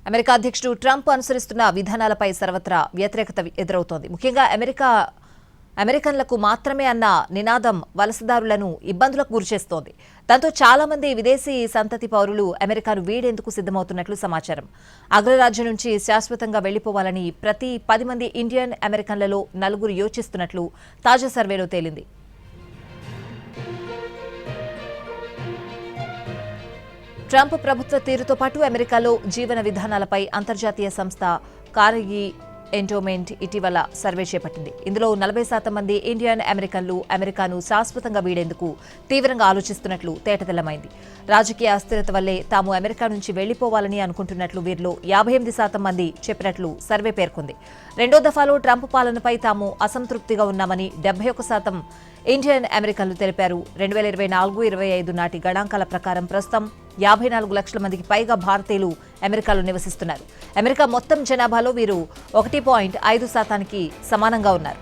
America అధ్యక్షుడు Trump అనుసరిస్తున్న విధానాలపై సర్వత్రా వ్యతిరేకత ఎదురవుతోంది. ముఖ్యంగా అమెరికన్లకు మాత్రమే అన్న నినాదం వలసదారులను ఇబ్బందులకు గురిచేస్తోంది. దాంతో చాలా మంది విదేశీ సంతతి పౌరులు అమెరికాను వీడేందుకు సిద్ధమవుతున్నట్లు సమాచారం. అగ్రరాజ్యం నుంచి శాశ్వతంగా వెళ్లిపోవాలని ప్రతి 10 మంది ఇండియన్ అమెరికన్లలో 4 యోచిస్తున్నట్లు తాజా సర్వేలో తేలింది. ట్రంప్ ప్రభుత్వ తీరుతో పాటు అమెరికాలో జీవన విధానాలపై అంతర్జాతీయ సంస్థ కార్నెగీ ఎండోమెంట్ ఇటీవల సర్వే చేపట్టింది. ఇందులో 40% మంది ఇండియన్ అమెరికన్లు అమెరికాను శాశ్వతంగా వీడేందుకు తీవ్రంగా ఆలోచిస్తున్నట్లు తేటతెల్లమైంది. రాజకీయ అస్థిరత వల్లే తాము అమెరికా నుంచి వెళ్లిపోవాలని అనుకుంటున్నట్లు వీరిలో 58% మంది చెప్పినట్లు సర్వే పేర్కొంది. రెండో దఫాలో ట్రంప్ పాలనపై తాము అసంతృప్తిగా ఉన్నామని 71% ఇండియన్ అమెరికన్లు తెలిపారు. 2024-25 నాటి గణాంకాల ప్రకారం ప్రస్తుతం 54 లక్షల మందికి పైగా భారతీయులు అమెరికాలో నివసిస్తున్నారు. అమెరికా మొత్తం జనాభాలో వీరు 1.5% సమానంగా ఉన్నారు.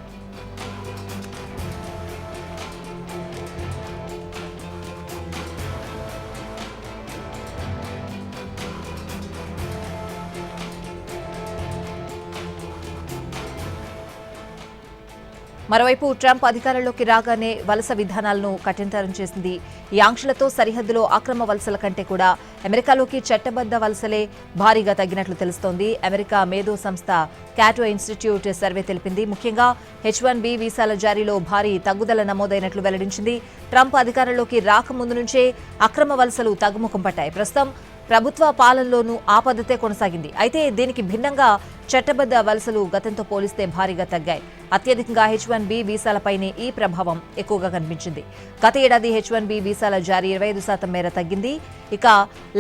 మరోవైపు ట్రంప్ అధికారంలోకి రాగానే వలస విధానాలను కఠినతరం చేసింది. ఈ ఆంక్షలతో సరిహద్దులో అక్రమ వలసల కంటే కూడా అమెరికాలోకి చట్టబద్ద వలసలే భారీగా తగ్గినట్లు తెలుస్తోంది. అమెరికా మేధో సంస్థ క్యాటో ఇన్స్టిట్యూట్ సర్వే తెలిపింది. ముఖ్యంగా H-1B వీసాల జారీలో భారీ తగ్గుదల నమోదైనట్లు వెల్లడించింది. ట్రంప్ అధికారంలోకి రాకముందు నుంచే అక్రమ వలసలు తగ్గుముఖం పట్టాయి. ప్రస్తుతం ప్రభుత్వ పాలనలోనూ ఆ పద్ధతే కొనసాగింది. అయితే దీనికి భిన్నంగా చట్టబద్ద వలసలు గతంతో పోలిస్తే భారీగా తగ్గాయి. అత్యధికంగా H-1B వీసాలపైనే ఈ ప్రభావం ఎక్కువగా కనిపించింది. గత ఏడాది H-1B వీసాల జారీ 25% మేర తగ్గింది. ఇక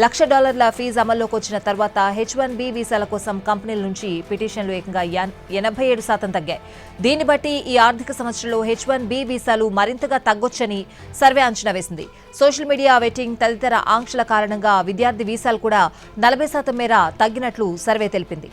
$1,00,000 ఫీజు అమల్లోకి వచ్చిన తర్వాత H-1B వీసాల కోసం కంపెనీల నుంచి పిటిషన్లు ఏకంగా 87% తగ్గాయి. దీన్ని బట్టి ఈ ఆర్థిక సంవత్సరంలో H-1B వీసాలు మరింతగా తగ్గొచ్చని సర్వే అంచనా వేసింది. సోషల్ మీడియా వెట్టింగ్ తదితర ఆంక్షల కారణంగా విద్యార్థి వీసాలు కూడా 40% మేర తగ్గినట్లు సర్వే తెలిపింది.